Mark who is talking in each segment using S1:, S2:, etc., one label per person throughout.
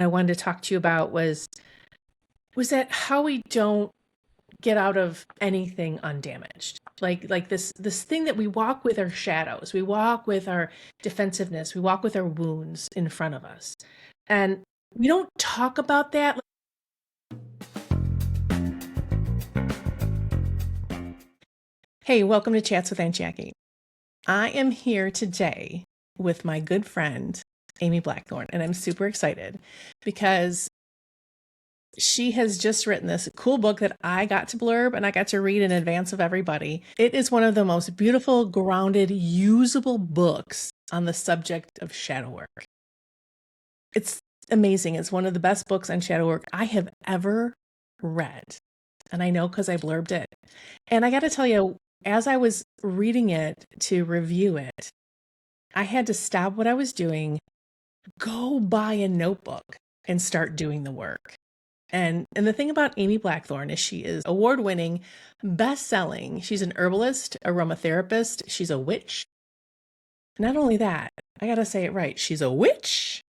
S1: I wanted to talk to you about was that how we don't get out of anything undamaged. Like this thing that we walk with our shadows, we walk with our defensiveness, we walk with our wounds in front of us. And we don't talk about that. Hey, welcome to Chats with Aunt Jackie. I am here today with my good friend, Amy Blackthorn, and I'm super excited because she has just written this cool book that I got to blurb and I got to read in advance of everybody. It is one of the most beautiful, grounded, usable books on the subject of shadow work. It's amazing. It's one of the best books on shadow work I have ever read. And I know because I blurbed it. And I got to tell you, as I was reading it to review it, I had to stop what I was doing, go buy a notebook, and start doing the work. And the thing about Amy Blackthorn is she is award-winning, best-selling. She's an herbalist, aromatherapist. She's a witch. Not only that, I got to say it right. She's a witch.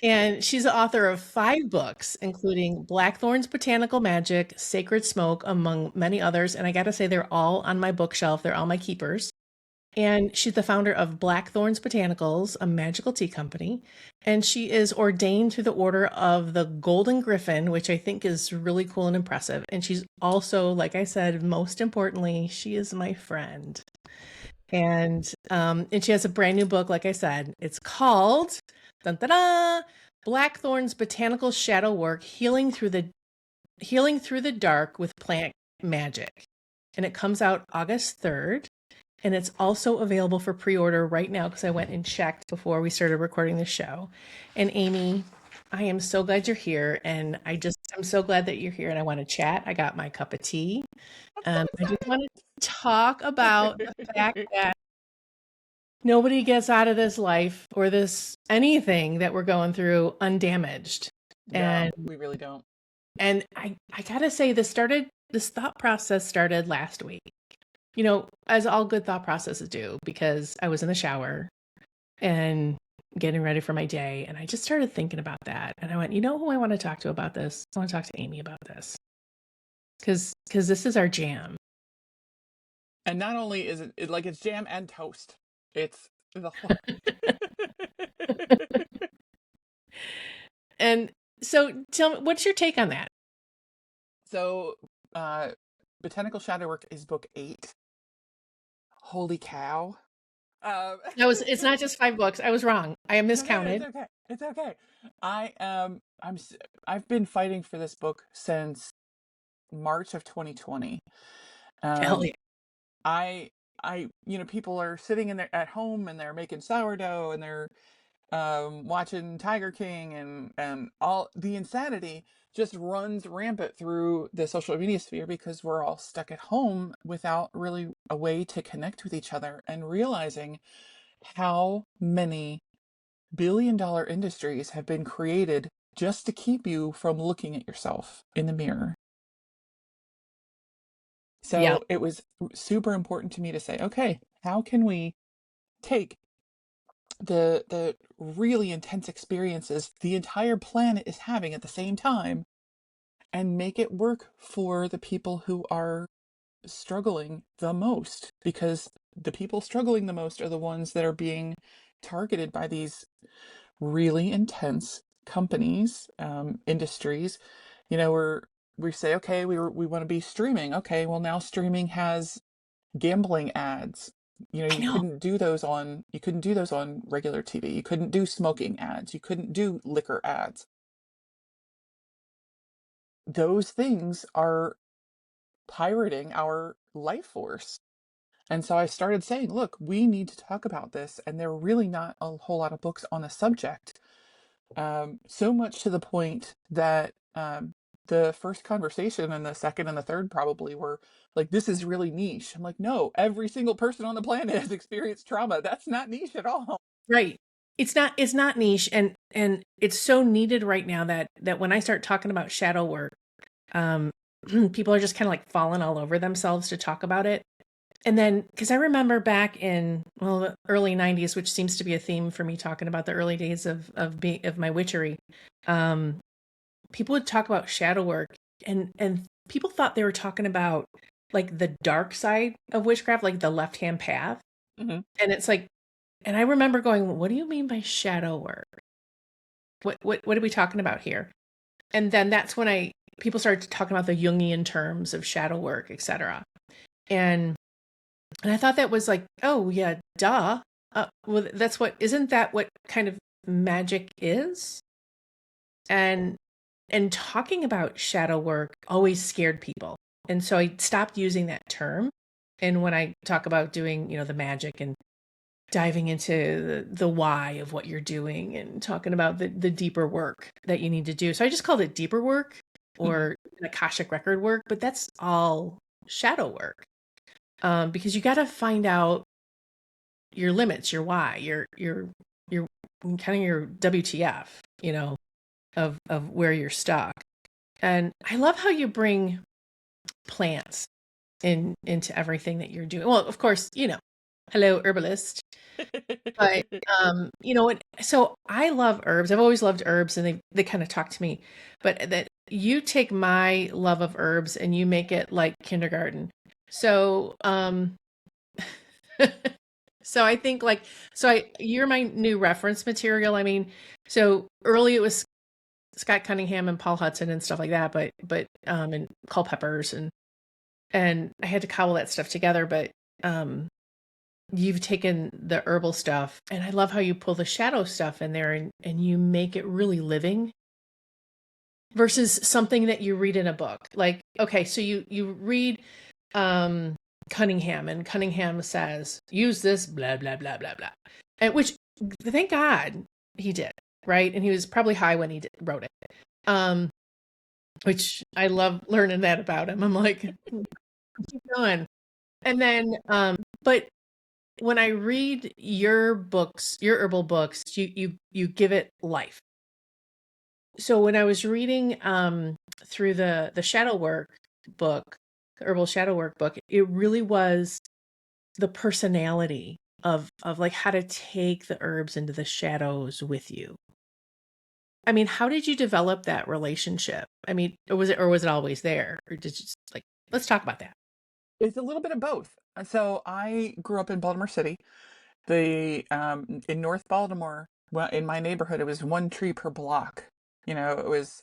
S1: And she's the author of 5 books, including Blackthorn's Botanical Magic, Sacred Smoke, among many others. And I got to say, they're all on my bookshelf. They're all my keepers. And she's the founder of Blackthorn's Botanicals, a magical tea company. And she is ordained to the Order of the Golden Griffin, which I think is really cool and impressive. And she's also, like I said, most importantly, she is my friend. And she has a brand new book, like I said. It's called Blackthorn's Botanical Shadow Work, Healing Through the Dark with Plant Magic. And it comes out August 3rd. And it's also available for pre-order right now because I went and checked before we started recording the show. And Amy, I am so glad you're here. And I'm so glad that you're here and I want to chat. I got my cup of tea. I just want to talk about the fact that nobody gets out of this life or this anything that we're going through undamaged.
S2: No,
S1: and
S2: we really don't.
S1: And I gotta say, this thought process started last week. You know, as all good thought processes do, because I was in the shower and getting ready for my day. And I just started thinking about that. And I went, you know who I want to talk to about this? I want to talk to Amy about this. Because this is our jam.
S2: And not only is it like it's jam and toast, it's the whole.
S1: And so tell me, what's your take on that?
S2: So, Botanical Shadow Work is book 8. Holy cow.
S1: It's not just 5 books. I was wrong. I miscounted.
S2: It's okay. It's okay. I've been fighting for this book since March of 2020.
S1: Hell yeah.
S2: People are sitting at home and they're making sourdough and they're watching Tiger King and all the insanity just runs rampant through the social media sphere because we're all stuck at home without really a way to connect with each other and realizing how many billion-dollar industries have been created just to keep you from looking at yourself in the mirror. So it was super important to me to say, okay, how can we take the really intense experiences the entire planet is having at the same time and make it work for the people who are struggling the most, because the people struggling the most are the ones that are being targeted by these really intense companies, industries. We say, okay, we want to be streaming. Okay, well, now streaming has gambling ads. You couldn't do those on regular TV. You couldn't do smoking ads. You couldn't do liquor ads. Those things are pirating our life force. And so I started saying, look, we need to talk about this. And there are really not a whole lot of books on the subject. So much to the point that the first conversation and the second and the third probably were like, this is really niche. I'm like, no, every single person on the planet has experienced trauma. That's not niche at all.
S1: Right. It's not niche, and it's so needed right now that when I start talking about shadow work, people are just kind of like falling all over themselves to talk about it. And then, because I remember back in, well, the early 90s, which seems to be a theme for me talking about the early days of my witchery, um, people would talk about shadow work, and people thought they were talking about like the dark side of witchcraft, like the left hand path.
S2: Hmm.
S1: And it's like, and I remember going, what do you mean by shadow work? What are we talking about here? And then that's when I people started talking about the Jungian terms of shadow work, etc. And and I thought that was like, oh yeah, duh. Well, that's what isn't that what kind of magic is? And talking about shadow work always scared people, and so I stopped using that term. And when I talk about doing, the magic and diving into the why of what you're doing and talking about the deeper work that you need to do. So I just called it deeper work
S2: Hmm.
S1: or Akashic record work, but that's all shadow work. Because you got to find out your limits, your why, your kind of your WTF, of where you're stuck. And I love how you bring plants into everything that you're doing. Well, of course, hello herbalist. But so I love herbs. I've always loved herbs, and they kind of talk to me. But that you take my love of herbs and you make it like kindergarten. So so I think like you're my new reference material. I mean, so early it was Scott Cunningham and Paul Hudson and stuff like that, but and Culpepper's and I had to cobble that stuff together, but um you've taken the herbal stuff, and I love how you pull the shadow stuff in there and you make it really living versus something that you read in a book. Like, okay, so you read um Cunningham, and Cunningham says, use this, blah, blah, blah, blah, blah. And which thank God he did, right? And he was probably high when wrote it. Um, which I love learning that about him. I'm like, keep going. And then but when I read your books, your herbal books, you give it life. So when I was reading through the shadow work book, the herbal shadow work book, it really was the personality of like how to take the herbs into the shadows with you. I mean, how did you develop that relationship? I mean, or was it always there? Or did you just like let's talk about that.
S2: It's a little bit of both. So I grew up in Baltimore City. The in North Baltimore, well, in my neighborhood, it was one tree per block. It was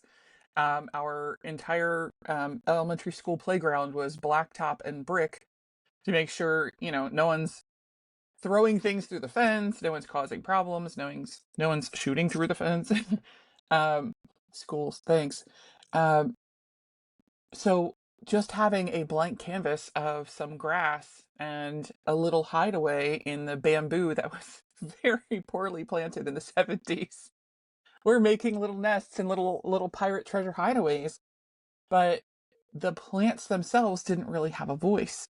S2: our entire elementary school playground was blacktop and brick to make sure no one's throwing things through the fence, no one's causing problems, no one's shooting through the fence. um, Schools, thanks. Um, so just having a blank canvas of some grass and a little hideaway in the bamboo that was very poorly planted in the 70s. We're making little nests and little pirate treasure hideaways, but the plants themselves didn't really have a voice.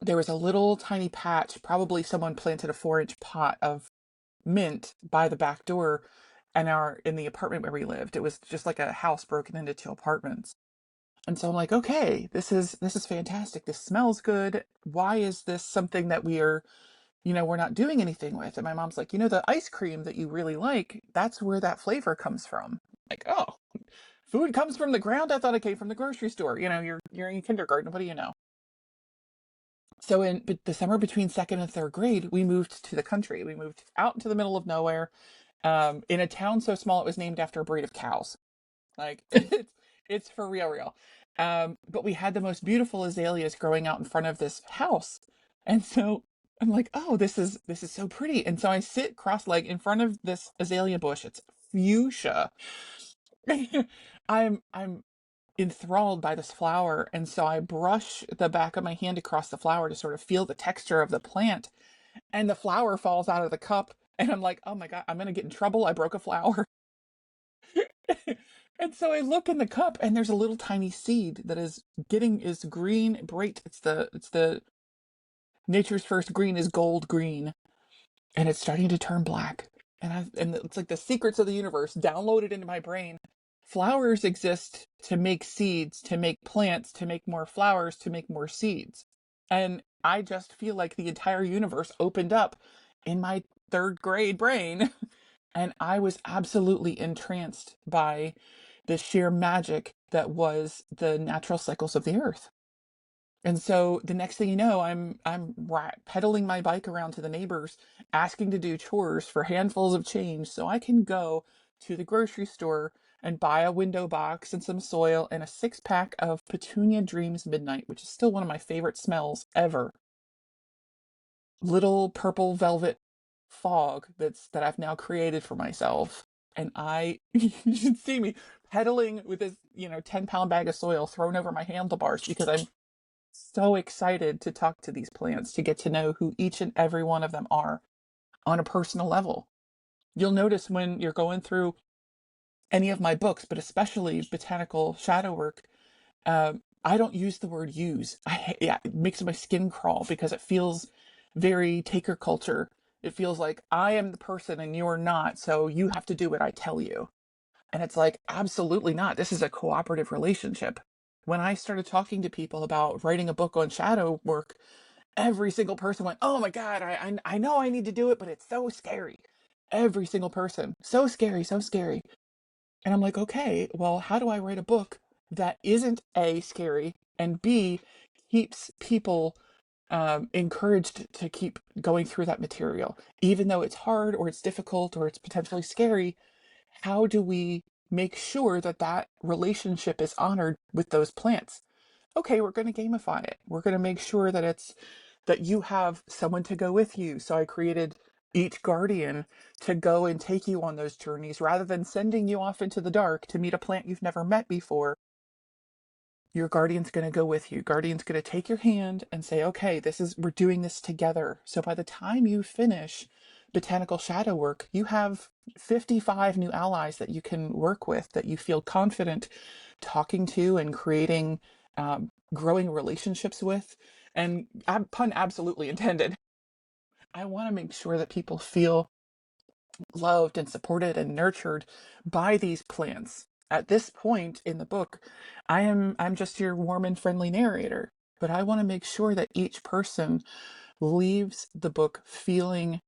S2: There was a little tiny patch, probably someone planted a 4-inch pot of mint by the back door and our in the apartment where we lived. It was just like a house broken into two apartments. And so I'm like, okay, this is fantastic. This smells good. Why is this something that we're not doing anything with? And my mom's like, the ice cream that you really like, that's where that flavor comes from. Like, oh, food comes from the ground? I thought it came from the grocery store. You're in kindergarten. What do you know? So in the summer between second and third grade, we moved to the country. We moved out into the middle of nowhere, in a town so small it was named after a breed of cows. Like it's for real, real. But we had the most beautiful azaleas growing out in front of this house, and so I'm like, oh, this is so pretty. And so I sit cross-legged in front of this azalea bush. It's fuchsia. I'm enthralled by this flower, and so I brush the back of my hand across the flower to sort of feel the texture of the plant, and the flower falls out of the cup, and I'm like, oh my God, I'm gonna get in trouble. I broke a flower. And so I look in the cup, and there's a little tiny seed that is green, bright. It's the nature's first green is gold green, and it's starting to turn black. And it's like the secrets of the universe downloaded into my brain. Flowers exist to make seeds, to make plants, to make more flowers, to make more seeds. And I just feel like the entire universe opened up in my third grade brain. And I was absolutely entranced by the sheer magic that was the natural cycles of the earth. And so the next thing you know, pedaling my bike around to the neighbors, asking to do chores for handfuls of change so I can go to the grocery store and buy a window box and some soil and a 6-pack of Petunia Dreams Midnight, which is still one of my favorite smells ever. Little purple velvet fog that I've now created for myself. And you should see me pedaling with this, 10-pound bag of soil thrown over my handlebars because I'm so excited to talk to these plants, to get to know who each and every one of them are on a personal level. You'll notice when you're going through any of my books, but especially botanical shadow work, I don't use the word use. Yeah, it makes my skin crawl because it feels very taker culture. It feels like I am the person and you're not, so you have to do what I tell you. And it's like, absolutely not. This is a cooperative relationship. When I started talking to people about writing a book on shadow work, every single person went, "Oh my God, I know I need to do it, but it's so scary." Every single person, so scary, so scary. And I'm like, okay, well, how do I write a book that isn't A, scary, and B, keeps people encouraged to keep going through that material? Even though it's hard or it's difficult or it's potentially scary, how do we make sure that that relationship is honored with those plants? Okay, we're going to gamify it. We're going to make sure that you have someone to go with you. So I created each guardian to go and take you on those journeys rather than sending you off into the dark to meet a plant you've never met before. Your guardian's going to go with you. Guardian's going to take your hand and say, okay, we're doing this together. So by the time you finish botanical shadow work, you have 55 new allies that you can work with, that you feel confident talking to and creating, growing relationships with. And pun absolutely intended. I want to make sure that people feel loved and supported and nurtured by these plants. At this point in the book, I'm just your warm and friendly narrator, but I want to make sure that each person leaves the book feeling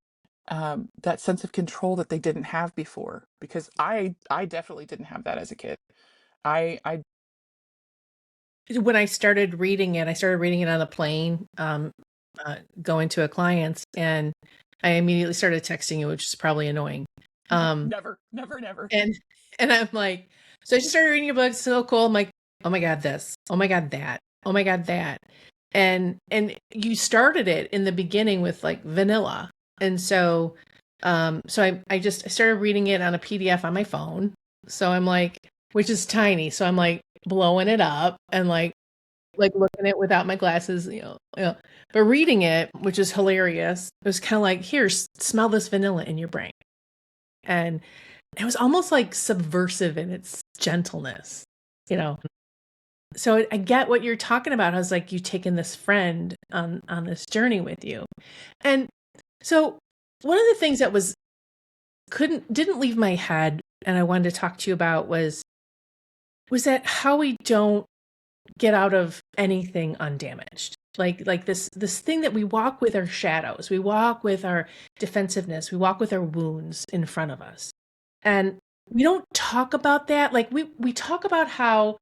S2: that sense of control that they didn't have before. Because I definitely didn't have that as a kid. I
S1: When I started reading it on the plane, going to a client's, and I immediately started texting you, which is probably annoying.
S2: never, never, never.
S1: And I'm like, so I just started reading your book. So cool. I'm like, oh my God, this. Oh my God, that. Oh my God, that. And you started it in the beginning with like vanilla. And I started reading it on a PDF on my phone. So I'm like, which is tiny. So I'm like blowing it up and like looking at it without my glasses, but reading it, which is hilarious. It was kind of like, here, smell this vanilla in your brain. And it was almost like subversive in its gentleness, you know. So I get what you're talking about. I was like, you taking this friend on this journey with you. And so one of the things that didn't leave my head and I wanted to talk to you about was that how we don't get out of anything undamaged. Like this thing that we walk with our shadows, we walk with our defensiveness, we walk with our wounds in front of us. And we don't talk about that. Like we talk about how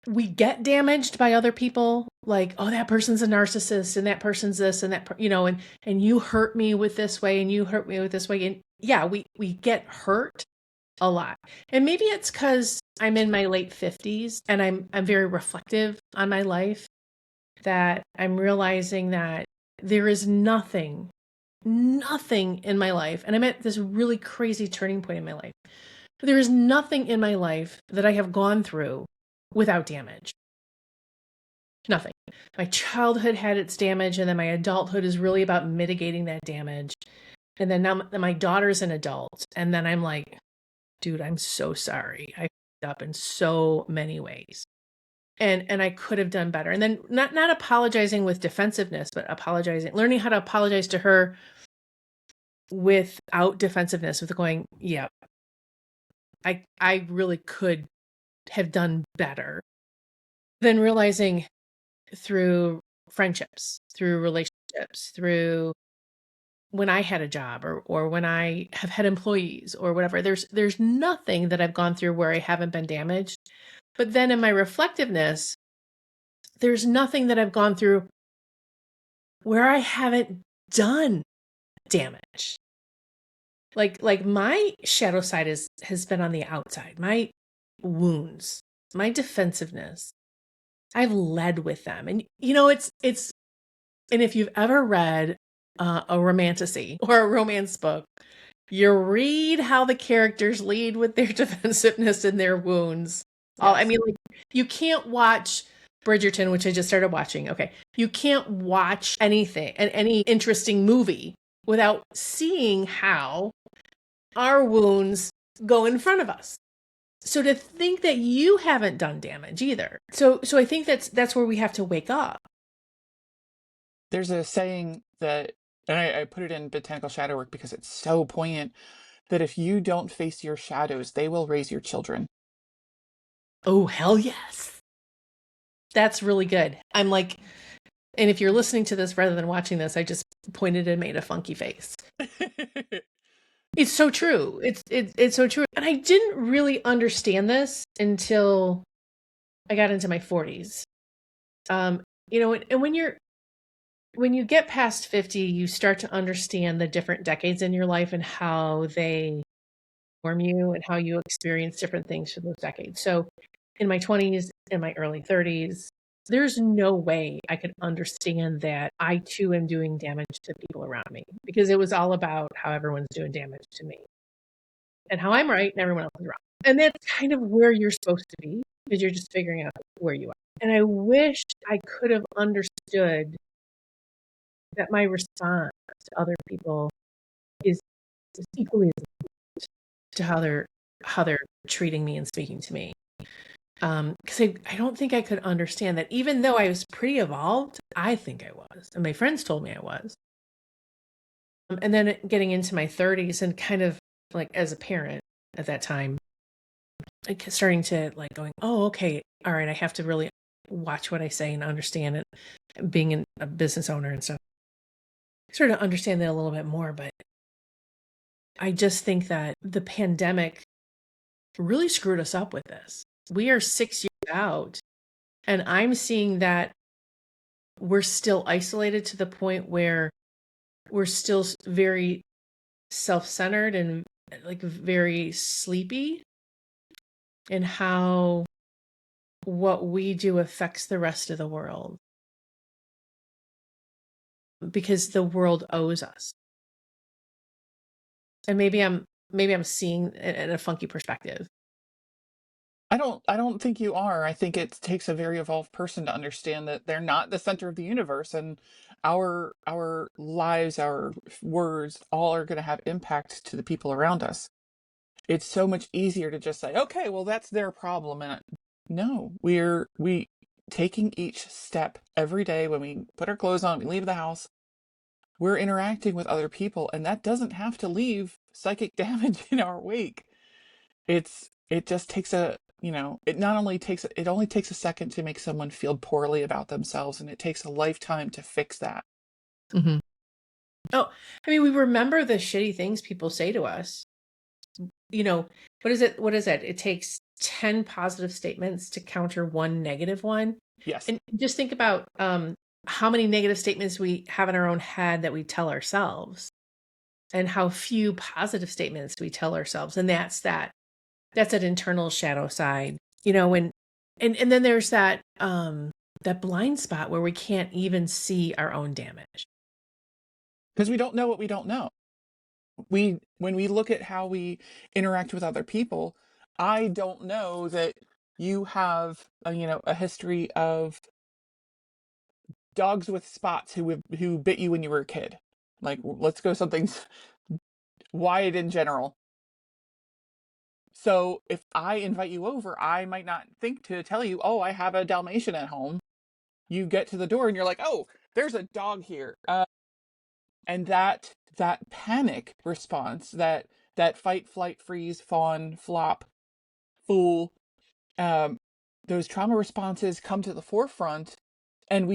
S1: we get damaged by other people, like, oh, that person's a narcissist and that person's this and that, and you hurt me with this way and you hurt me with this way. And yeah, we get hurt a lot. And maybe it's because I'm in my late 50s and I'm very reflective on my life, that I'm realizing that there is nothing in my life. And I'm at this really crazy turning point in my life. But there is nothing in my life that I have gone through without damage. Nothing. My childhood had its damage, and then my adulthood is really about mitigating that damage. And then now my daughter's an adult, and then I'm like, dude, I'm so sorry. I fucked up in so many ways. And I could have done better. And then not apologizing with defensiveness, but learning how to apologize to her without defensiveness, with going, yeah, I really could have done better. Then realizing through friendships, through relationships, through when I had a job or when I have had employees or whatever. There's nothing that I've gone through where I haven't been damaged. But then in my reflectiveness, there's nothing that I've gone through where I haven't done damage. Like my shadow side has been on the outside. My wounds, my defensiveness. I've led with them. And it's and if you've ever read a romantasy or a romance book, you read how the characters lead with their defensiveness and their wounds. I
S2: Yes.
S1: mean, like, you can't watch Bridgerton, which I just started watching. Okay. You can't watch anything and any interesting movie without seeing how our wounds go in front of us. So to think that you haven't done damage either. So I think that's where we have to wake up.
S2: There's a saying that, and I put it in botanical shadow work because it's so poignant, that if you don't face your shadows, they will raise your children.
S1: Oh, hell yes. That's really good. I'm like, and if you're listening to this rather than watching this, I just pointed and made a funky face. It's so true. It's so true. And I didn't really understand this until I got into my 40s. And when you get past 50, you start to understand the different decades in your life and how they form you and how you experience different things for those decades. So in my 20s and my early 30s, there's no way I could understand that I too am doing damage to people around me because it was all about how everyone's doing damage to me and how I'm right and everyone else is wrong. And that's kind of where you're supposed to be because you're just figuring out where you are. And I wish I could have understood that my response to other people is equally as to how they're treating me and speaking to me. Because I don't think I could understand that, even though I was pretty evolved. I think I was, and my friends told me I was. And then getting into my 30s and kind of like as a parent at that time, like starting to like going, oh, okay, all right, I have to really watch what I say and understand it. Being a business owner and stuff, sort of understand that a little bit more. But I just think that the pandemic really screwed us up with this. We are 6 years out, and I'm seeing that we're still isolated to the point where we're still very self-centered and like very sleepy, and how what we do affects the rest of the world because the world owes us. And maybe I'm seeing it in a funky perspective.
S2: I don't think you are. I think it takes a very evolved person to understand that they're not the center of the universe, and our lives, our words, all are going to have impact to the people around us. It's so much easier to just say, okay, well, that's their problem. And no, we taking each step every day when we put our clothes on, we leave the house, we're interacting with other people, and that doesn't have to leave psychic damage in our wake. It just takes it not only takes it only takes a second to make someone feel poorly about themselves, and it takes a lifetime to fix that.
S1: Mm-hmm. Oh, I mean, we remember the shitty things people say to us. What is it? What is it? It takes 10 positive statements to counter one negative one.
S2: Yes.
S1: And just think about how many negative statements we have in our own head that we tell ourselves, and how few positive statements we tell ourselves. And that's an internal shadow side, and then there's that blind spot where we can't even see our own damage.
S2: Because we don't know what we don't know. When we look at how we interact with other people, I don't know that you have a history of dogs with spots who bit you when you were a kid. Like, let's go something wide in general. So if I invite you over, I might not think to tell you, oh, I have a Dalmatian at home. You get to the door and you're like, oh, there's a dog here. And that panic response, that fight, flight, freeze, fawn, flop, fool, um, those trauma responses come to the forefront, and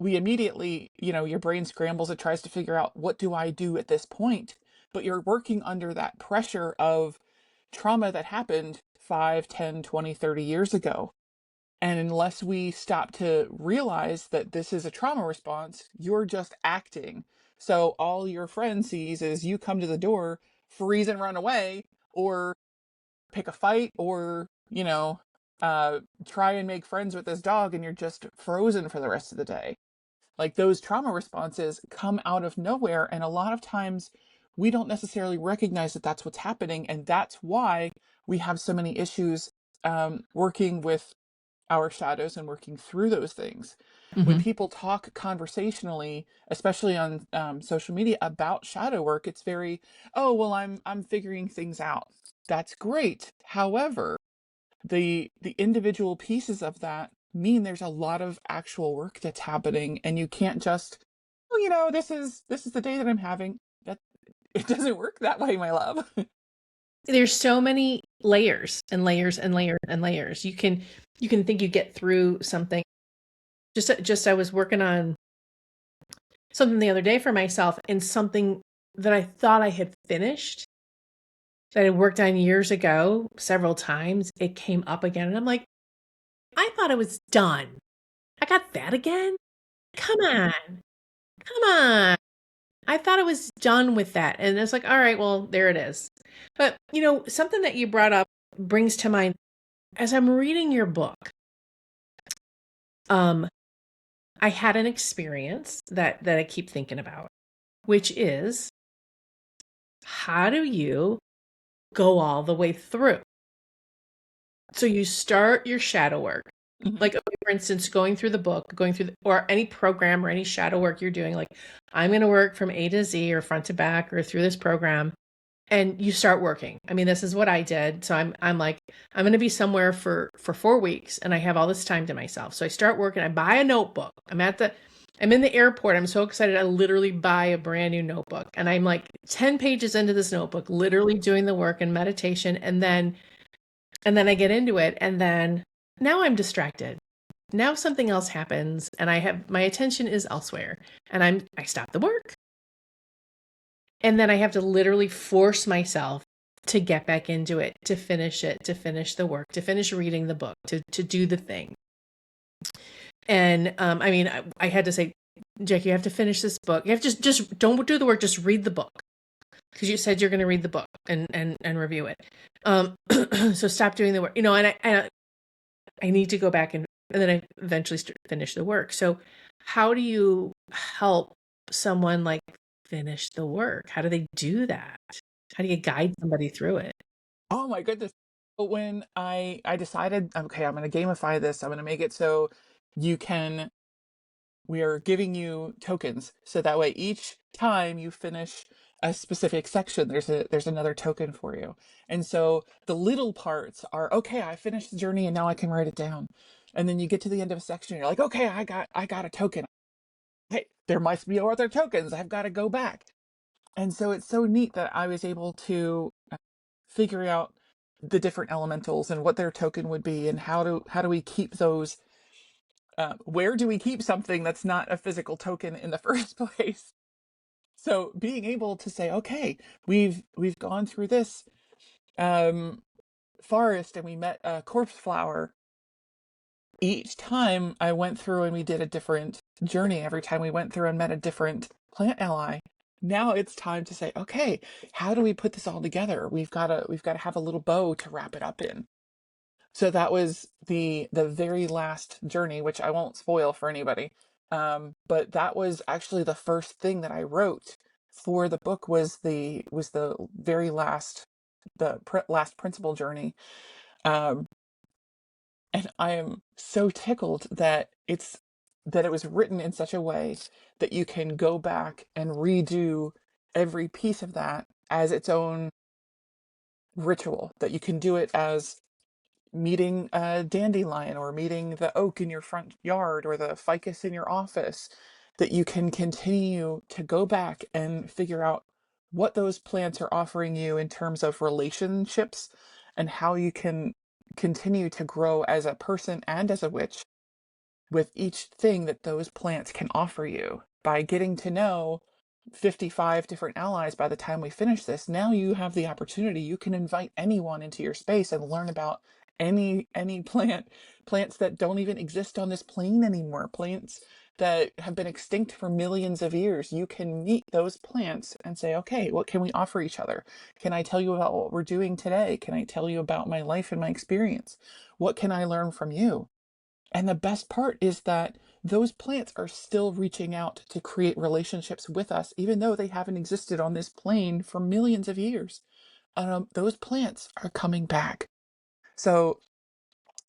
S2: we immediately, your brain scrambles. It tries to figure out, what do I do at this point? But you're working under that pressure of trauma that happened 5, 10, 20, 30 years ago. And unless we stop to realize that this is a trauma response, you're just acting. So all your friend sees is you come to the door, freeze and run away, or pick a fight, or, try and make friends with this dog, and you're just frozen for the rest of the day. Like, those trauma responses come out of nowhere. And a lot of times we don't necessarily recognize that that's what's happening. And that's why we have so many issues working with our shadows and working through those things. When
S1: Hmm.
S2: people talk conversationally, especially on social media, about shadow work, it's very, oh well, I'm figuring things out. That's great. However, the individual pieces of that mean there's a lot of actual work that's happening, and you can't just, oh, this is the day that I'm having. That It doesn't work that way, my love.
S1: There's so many layers and layers and layers and layers. You can think you get through something. Just I was working on something the other day for myself, and something that I thought I had finished, that I worked on years ago several times, it came up again. And I'm like, I thought it was done. I got that again? Come on. Come on. I thought it was done with that. And it's like, all right, well, there it is. But, something that you brought up brings to mind, as I'm reading your book, um, I had an experience that I keep thinking about, which is, how do you go all the way through? So you start your shadow work.
S2: Mhm.
S1: Like, okay, for instance, going through the book, or any program or any shadow work you're doing, like, I'm going to work from A to Z or front to back or through this program, and you start working. I mean, this is what I did. So I'm like, I'm going to be somewhere for 4 weeks, and I have all this time to myself. So I start working. I buy a notebook. I'm in the airport. I'm so excited. I literally buy a brand new notebook, and I'm like 10 pages into this notebook, literally doing the work and meditation. And then I get into it, and then now I'm distracted. Now something else happens, and my attention is elsewhere, and I stop the work. And then I have to literally force myself to get back into it, to finish it, to finish the work, to finish reading the book, to do the thing. And I mean, I had to say, Jackie, you have to finish this book. You have to just don't do the work, just read the book, because you said you're going to read the book and review it. So stop doing the work, and I need to go back, and then I eventually finish the work. So how do you help someone, like, finish the work? How do they do that? How do you guide somebody through it?
S2: Oh my goodness. But when I decided, okay, I'm going to gamify this. I'm going to make it so you can we are giving you tokens, so that way each time you finish a specific section, there's another token for you. And so the little parts are, okay, I finished the journey and now I can write it down. And then you get to the end of a section, you're like, okay, I got a token. Hey, there must be other tokens. I've got to go back. And so it's so neat that I was able to figure out the different elementals and what their token would be, and how do we keep those, where do we keep something that's not a physical token in the first place? So being able to say, okay, we've gone through this um, forest and we met a corpse flower. Each time I went through and we did a different journey, every time we went through and met a different plant ally. Now it's time to say, okay, how do we put this all together? We've got to have a little bow to wrap it up in. So that was the very last journey, which I won't spoil for anybody. But that was actually the first thing that I wrote for the book, was the very last, last principal journey. Um, and I am so tickled that it was written in such a way that you can go back and redo every piece of that as its own ritual. That you can do it as meeting a dandelion, or meeting the oak in your front yard, or the ficus in your office. That you can continue to go back and figure out what those plants are offering you in terms of relationships, and how you can continue to grow as a person and as a witch, with each thing that those plants can offer you. By getting to know 55 different allies by the time we finish this, now you have the opportunity. You can invite anyone into your space and learn about any plants that don't even exist on this plane anymore, plants that have been extinct for millions of years. You can meet those plants and say, okay, what can we offer each other? Can I tell you about what we're doing today? Can I tell you about my life and my experience? What can I learn from you? And the best part is that those plants are still reaching out to create relationships with us, even though they haven't existed on this plane for millions of years. Those plants are coming back. So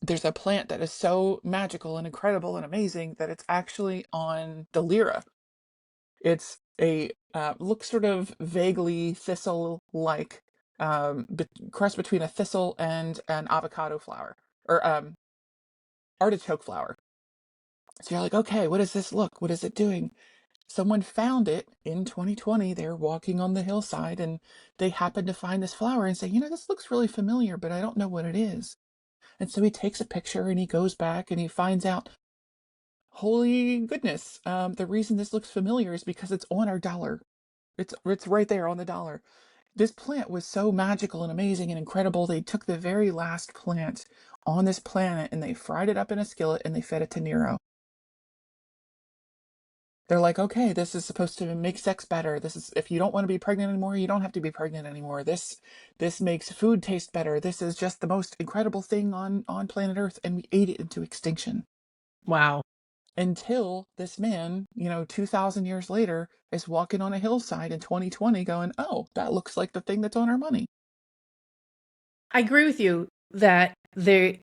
S2: there's a plant that is so magical and incredible and amazing that it's actually on the Lyra. It's a looks sort of vaguely thistle-like, cross between a thistle and an avocado flower, or artichoke flower. So you're like, okay, what does this look? What is it doing? Someone found it in 2020. They're walking on the hillside and they happened to find this flower and say, this looks really familiar, but I don't know what it is. And so he takes a picture and he goes back and he finds out, holy goodness, the reason this looks familiar is because it's on our dollar. It's right there on the dollar. This plant was so magical and amazing and incredible. They took the very last plant on this planet and they fried it up in a skillet and they fed it to Nero. They're like, okay, this is supposed to make sex better. This is, if you don't want to be pregnant anymore, you don't have to be pregnant anymore. This makes food taste better. This is just the most incredible thing on planet Earth, and we ate it into extinction.
S1: Wow.
S2: Until this man, 2,000 years later, is walking on a hillside in 2020 going, oh, that looks like the thing that's on our money.
S1: I agree with you that they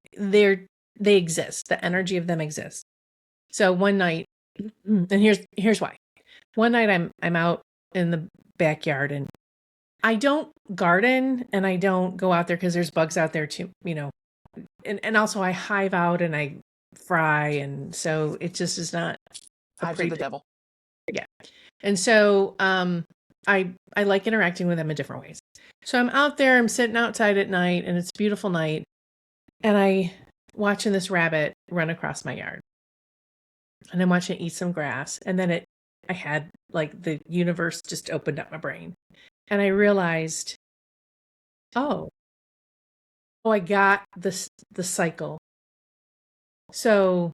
S1: exist. The energy of them exists. So one night, and here's why. One night I'm out in the backyard and I don't garden and I don't go out there because there's bugs out there too, and also I hive out and I fry, and so it just is not a
S2: Hives are
S1: pretty
S2: the
S1: thing.
S2: devil.
S1: Yeah. And so I like interacting with them in different ways. So I'm out there, I'm sitting outside at night and it's a beautiful night, and I watching this rabbit run across my yard. And I'm watching it eat some grass, and then I had like the universe just opened up my brain. And I realized, oh, I got the cycle. So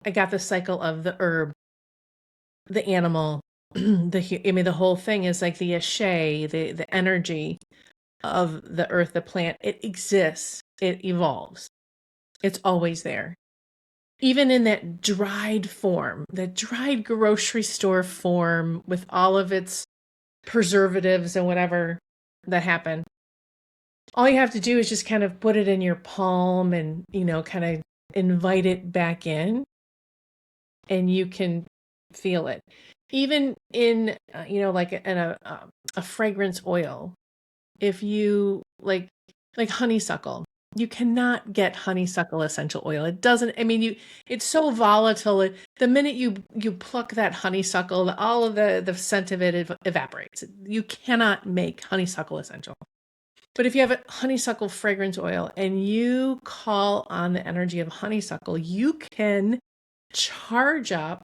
S1: I got the cycle of the herb, the animal, the whole thing is like the ashe, the energy of the earth, the plant. It exists. It evolves. It's always there. Even in that dried form, that dried grocery store form with all of its preservatives and whatever that happen. All you have to do is just kind of put it in your palm and, kind of invite it back in, and you can feel it. Even in, like in a fragrance oil, if you like honeysuckle, you cannot get honeysuckle essential oil. It doesn't, it's so volatile. The minute you pluck that honeysuckle, all of the scent of it evaporates. You cannot make honeysuckle essential. But if you have a honeysuckle fragrance oil and you call on the energy of honeysuckle, you can charge up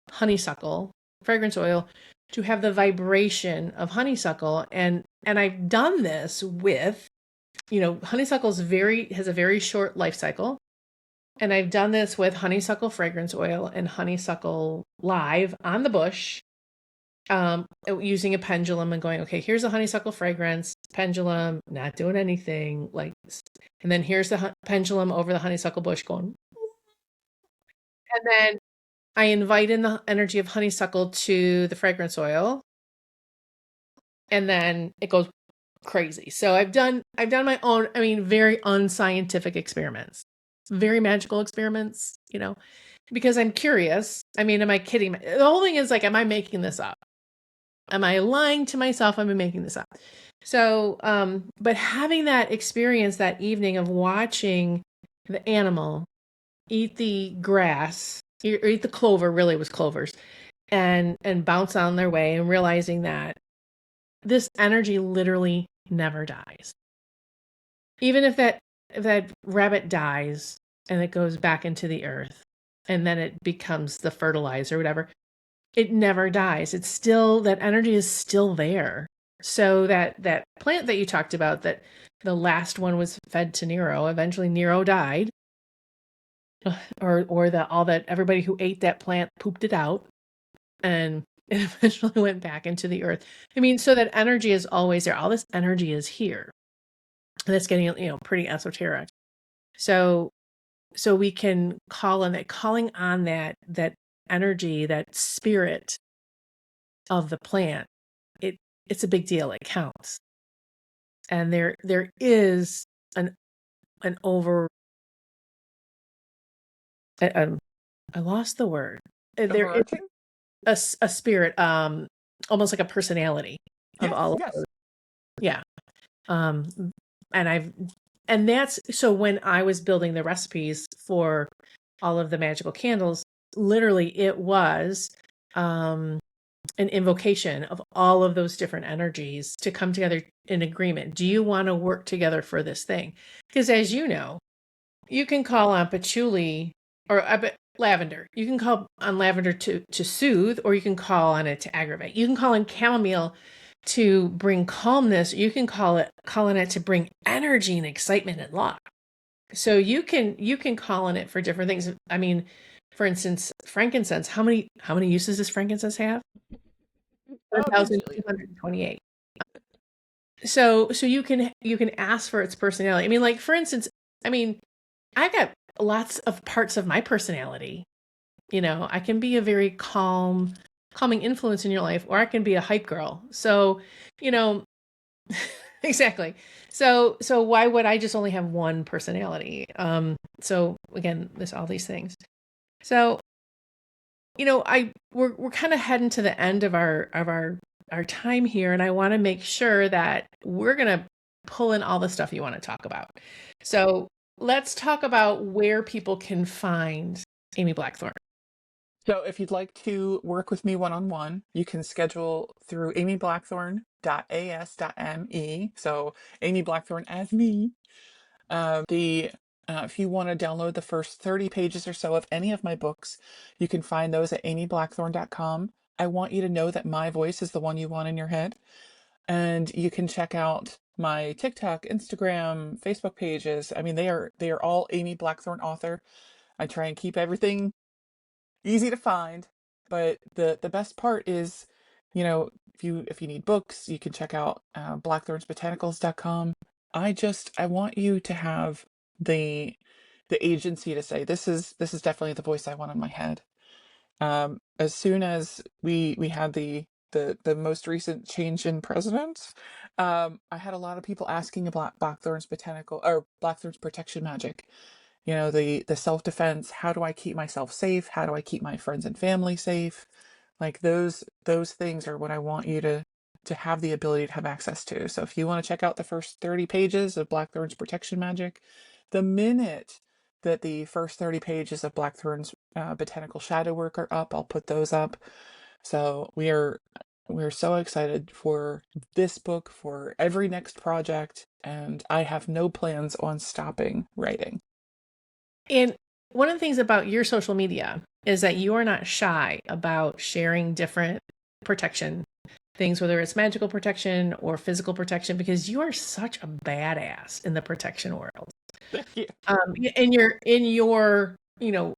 S1: honeysuckle fragrance oil to have the vibration of honeysuckle. And I've done this with, honeysuckle has a very short life cycle. And I've done this with honeysuckle fragrance oil and honeysuckle live on the bush, using a pendulum and going, okay, here's a honeysuckle fragrance, pendulum, not doing anything, and then here's the pendulum over the honeysuckle bush going. And then I invite in the energy of honeysuckle to the fragrance oil, and then it goes crazy. So I've done my own, very unscientific experiments, very magical experiments, because I'm curious. Am I kidding? The whole thing is like, am I making this up? Am I lying to myself? Am I making this up? So, but having that experience that evening of watching the animal eat the grass, or eat the clover, really it was clovers, and bounce on their way, and realizing that this energy literally never dies. Even if that rabbit dies and it goes back into the earth, and then it becomes the fertilizer or whatever. It never dies. It's still, that energy is still there. So that plant that you talked about, that the last one was fed to Nero, eventually Nero died, or that all that everybody who ate that plant pooped it out, and it eventually went back into the earth. I mean, so that energy is always there. All this energy is here. That's getting, pretty esoteric. So we can call on that, calling on that energy, that spirit of the plant. It's a big deal. It counts. And there is an over, I lost the word. There is
S2: Overarching?
S1: a spirit, almost like a personality of
S2: Yes,
S1: all of
S2: yes.
S1: those. Yeah. Um, and that's, so when I was building the recipes for all of the magical candles, literally it was, an invocation of all of those different energies to come together in agreement. Do you want to work together for this thing? Because as you know, you can call on patchouli or lavender. You can call on lavender to soothe, or you can call on it to aggravate. You can call on chamomile to bring calmness. You can call on it to bring energy and excitement and love. So you can call on it for different things. I mean, for instance, frankincense. How many uses does frankincense have?
S2: A bajillion.
S1: 1,228. So you can ask for its personality. I mean, like, for instance, I mean, I got lots of parts of my personality. I can be a very calming influence in your life, or I can be a hype girl. So, you know, exactly. So why would I just only have one personality? So again, there's all these things. So, we're kind of heading to the end of our time here, and I want to make sure that we're gonna pull in all the stuff you want to talk about. So let's talk about where people can find Amy Blackthorn.
S2: So if you'd like to work with me one-on-one, you can schedule through amyblackthorn.as.me. So Amy Blackthorn as me. The If you want to download the first 30 pages or so of any of my books, you can find those at amyblackthorn.com. I want you to know that my voice is the one you want in your head. And you can check out my TikTok, Instagram, Facebook pages. I mean, they are all Amy Blackthorn author. I try and keep everything easy to find, but the best part is, if you need books, you can check out blackthornsbotanicals.com. I want you to have the agency to say, this is definitely the voice I want in my head. As soon as we had the most recent change in president, I had a lot of people asking about Blackthorn's protection magic. The self-defense. How do I keep myself safe? How do I keep my friends and family safe? Like those things are what I want you to have the ability to have access to. So if you want to check out the first 30 pages of Blackthorn's protection magic, the minute that the first 30 pages of Blackthorn's botanical shadow work are up, I'll put those up. So we're so excited for this book, for every next project, and I have no plans on stopping writing.
S1: And one of the things about your social media is that you are not shy about sharing different protection things, whether it's magical protection or physical protection, because you are such a badass in the protection world.
S2: Thank you.
S1: In your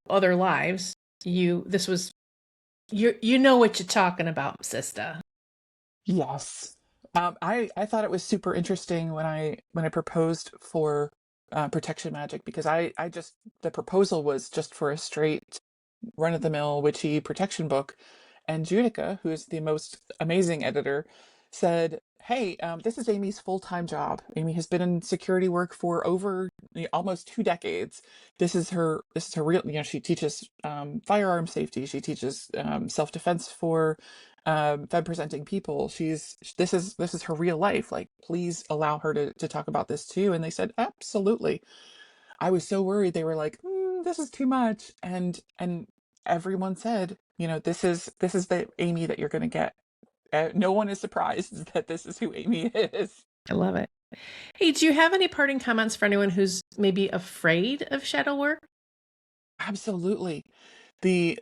S1: other lives, you know what you're talking about, sister.
S2: Yes. I thought it was super interesting when I proposed for protection magic, because I just the proposal was just for a straight run-of-the-mill witchy protection book. And Judica, who is the most amazing editor, said, "Hey, this is Amy's full-time job. Amy has been in security work for over almost 2 decades. This is her real. She teaches firearm safety. She teaches self-defense for Fed-presenting people. This is her real life. Like, please allow her to talk about this too." And they said, "Absolutely." I was so worried. They were like, "This is too much," and everyone said, this is the Amy that you're going to get. No one is surprised that this is who Amy is.
S1: I love it. Hey, do you have any parting comments for anyone who's maybe afraid of shadow work?
S2: Absolutely. The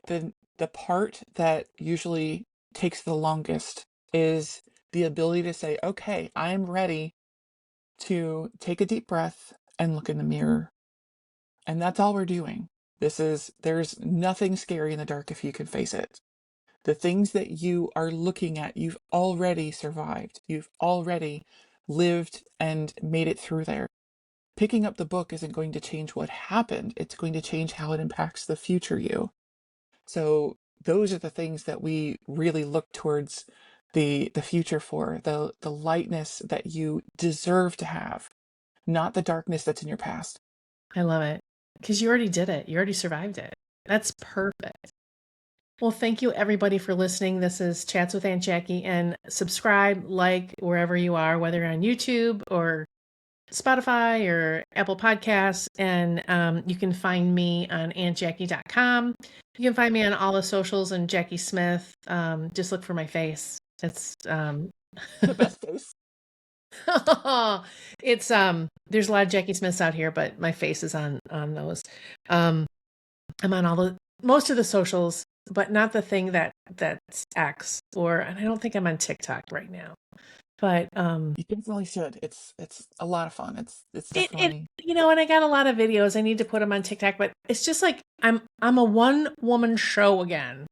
S2: part that usually takes the longest is the ability to say, okay, I'm ready to take a deep breath and look in the mirror. And that's all we're doing. There's nothing scary in the dark if you can face it. The things that you are looking at, you've already survived. You've already lived and made it through there. Picking up the book isn't going to change what happened. It's going to change how it impacts the future you. So those are the things that we really look towards the future for, the lightness that you deserve to have, not the darkness that's in your past.
S1: I love it. Because you already did it. You already survived it. That's perfect. Well, thank you everybody for listening. This is Chats with Aunt Jackie, and subscribe, like wherever you are, whether you're on YouTube or Spotify or Apple Podcasts. And you can find me on auntjackie.com. You can find me on all the socials and Jackie Smith. Just look for my face. It's
S2: The best face.
S1: it's there's a lot of Jackie Smiths out here, but my face is on those. I'm on most of the socials, but not the thing that's X, and I don't think I'm on TikTok right now. But
S2: You definitely should. It's a lot of fun. It's
S1: it
S2: definitely
S1: and I got a lot of videos. I need to put them on TikTok, but it's just like I'm a one woman show again.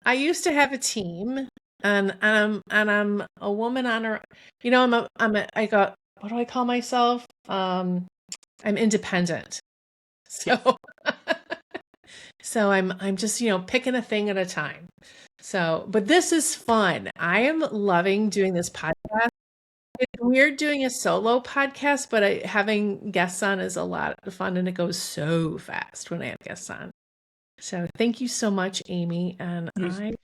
S1: I used to have a team, and I'm a woman on her. I got, what do I call myself? I'm independent.
S2: yes.
S1: So so I'm just, picking a thing at a time. So, but this is fun. I am loving doing this podcast. It's weird doing a solo podcast, but having guests on is a lot of fun, and it goes so fast when I have guests on. So thank you so much, Amy. And
S2: You should, you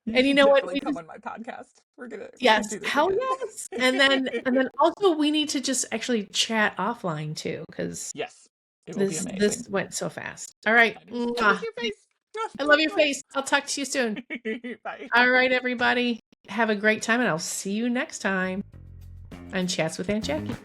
S1: you
S2: should
S1: know what?
S2: definitely come on my podcast. We're gonna
S1: Yes,
S2: do this
S1: hell
S2: again.
S1: yes. And then also we need to just actually chat offline too, because
S2: Yes. It will be
S1: this
S2: amazing.
S1: went so fast. All right.
S2: I miss
S1: Mwah.
S2: your face.
S1: I love your face. I'll talk to you soon.
S2: Bye.
S1: All right, everybody. Have a great time, and I'll see you next time on Chats with Aunt Jackie.